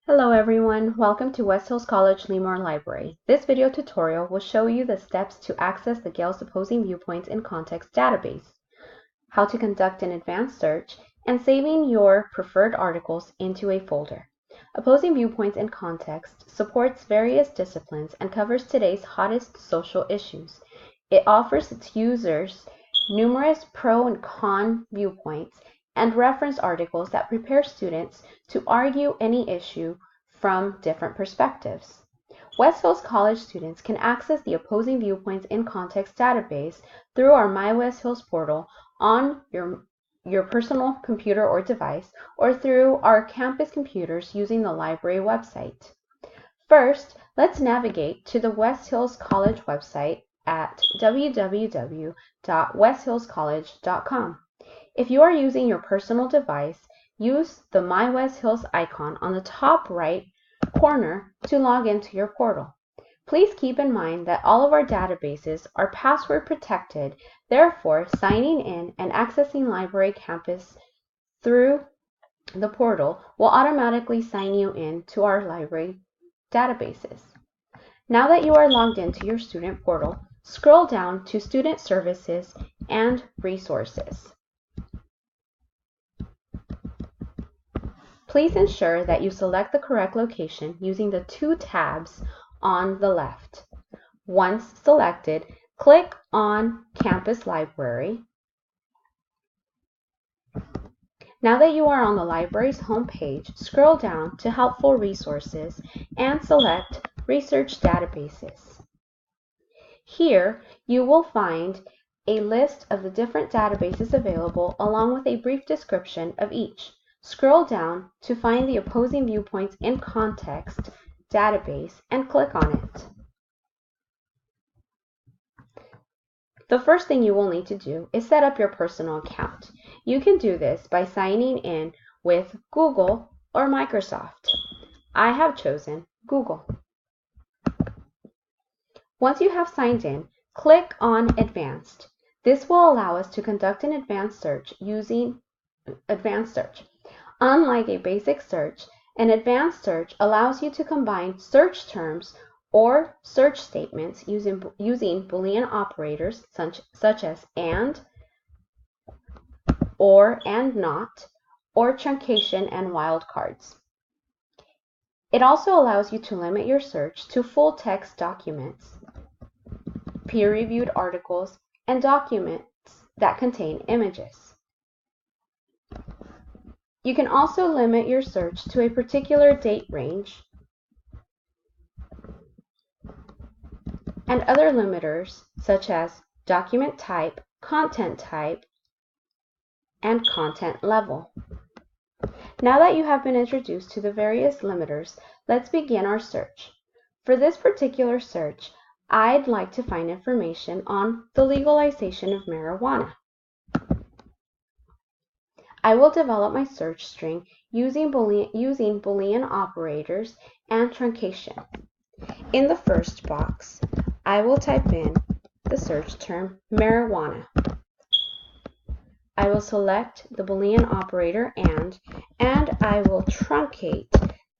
Hello everyone, welcome to West Hills College Lemoore Library. This video tutorial will show you the steps to access the Gale's Opposing Viewpoints in Context database, how to conduct an advanced search, and saving your preferred articles into a folder. Opposing Viewpoints in Context supports various disciplines and covers today's hottest social issues. It offers its users numerous pro and con viewpoints and reference articles that prepare students to argue any issue from different perspectives. West Hills College students can access the Opposing Viewpoints in Context database through our My West Hills portal on your personal computer or device, or through our campus computers using the library website. First, let's navigate to the West Hills College website at www.westhillscollege.com. If you are using your personal device, use the My West Hills icon on the top right corner to log into your portal. Please keep in mind that all of our databases are password protected, therefore signing in and accessing library campus through the portal will automatically sign you in to our library databases. Now that you are logged into your student portal, scroll down to Student Services and Resources. Please ensure that you select the correct location using the two tabs on the left. Once selected, click on Campus Library. Now that you are on the library's homepage, scroll down to Helpful Resources and select Research Databases. Here, you will find a list of the different databases available along with a brief description of each. Scroll down to find the Opposing Viewpoints in Context database and click on it. The first thing you will need to do is set up your personal account. You can do this by signing in with Google or Microsoft. I have chosen Google. Once you have signed in, click on Advanced. This will allow us to conduct an advanced search using Advanced Search. Unlike a basic search, an advanced search allows you to combine search terms or search statements using Boolean operators such as and, or and not, or truncation and wildcards. It also allows you to limit your search to full text documents, peer-reviewed articles, and documents that contain images. You can also limit your search to a particular date range and other limiters such as document type, and content level. Now that you have been introduced to the various limiters, let's begin our search. For this particular search, I'd like to find information on the legalization of marijuana. I will develop my search string using Boolean operators and truncation. In the first box, I will type in the search term marijuana. I will select the Boolean operator and I will truncate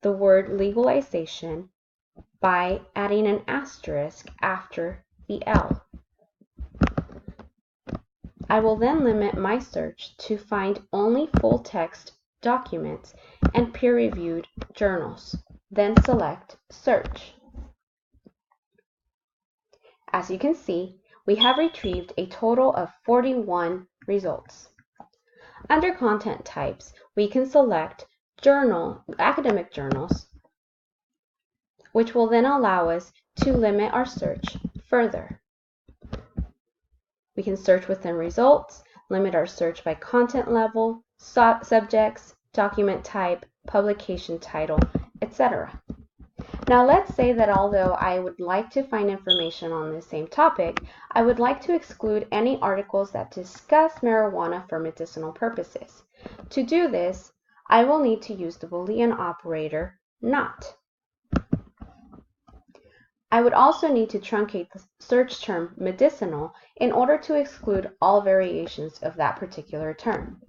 the word legalization by adding an asterisk after the L. I will then limit my search to find only full-text documents and peer-reviewed journals. Then select Search. As you can see, we have retrieved a total of 41 results. Under content types, we can select academic journals, which will then allow us to limit our search further. We can search within results, limit our search by content level, subjects, document type, publication title, etc. Now let's say that although I would like to find information on the same topic, I would like to exclude any articles that discuss marijuana for medicinal purposes. To do this, I will need to use the Boolean operator not. I would also need to truncate the search term medicinal in order to exclude all variations of that particular term.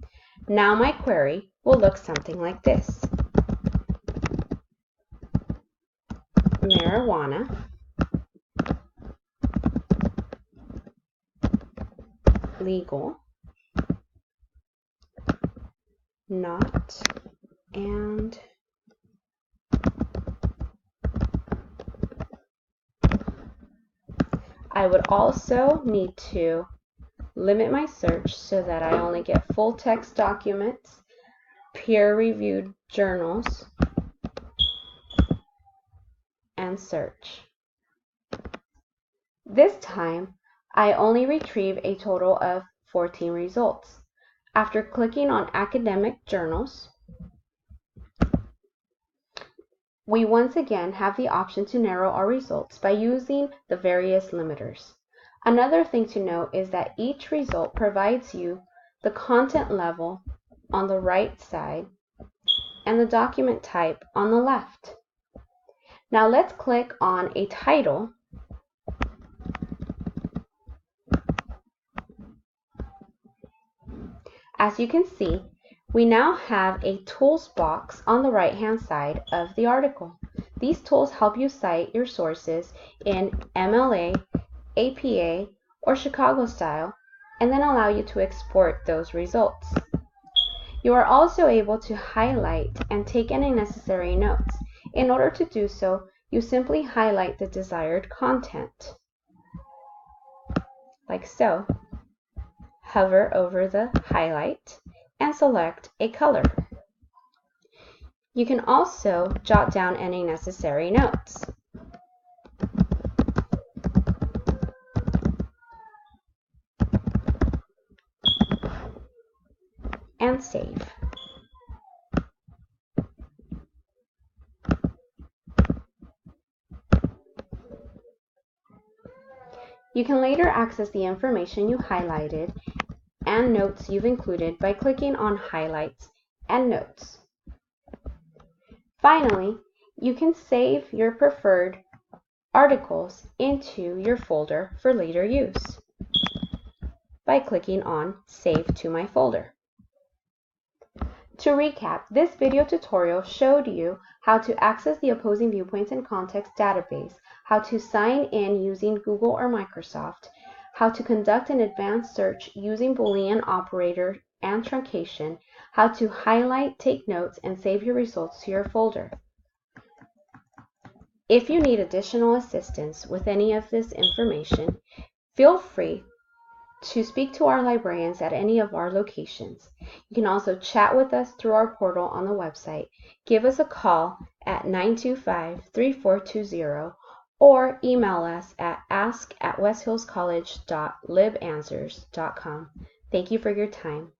Now my query will look something like this. marijuana, legal, not, and I would also need to limit my search so that I only get full text documents, peer-reviewed journals, and search. This time, I only retrieve a total of 14 results. After clicking on academic journals, we once again have the option to narrow our results by using the various limiters. Another thing to note is that each result provides you the content level on the right side and the document type on the left. Now let's click on a title As you can see, we now have a tools box on the right-hand side of the article. These tools help you cite your sources in MLA, APA, or Chicago style, and then allow you to export those results. You are also able to highlight and take any necessary notes. In order to do so, you simply highlight the desired content, like so. Hover over the highlight and select a color. You can also jot down any necessary notes. And save. You can later access the information you highlighted and notes you've included by clicking on Highlights and Notes. Finally, you can save your preferred articles into your folder for later use by clicking on Save to My Folder. To recap, this video tutorial showed you how to access the Opposing Viewpoints in Context database, how to sign in using Google or Microsoft, how to conduct an advanced search using Boolean operator and truncation, how to highlight, take notes, and save your results to your folder. If you need additional assistance with any of this information, feel free to speak to our librarians at any of our locations. You can also chat with us through our portal on the website. Give us a call at 925-3420 or email us at ask@westhillscollege.libanswers.com. Thank you for your time.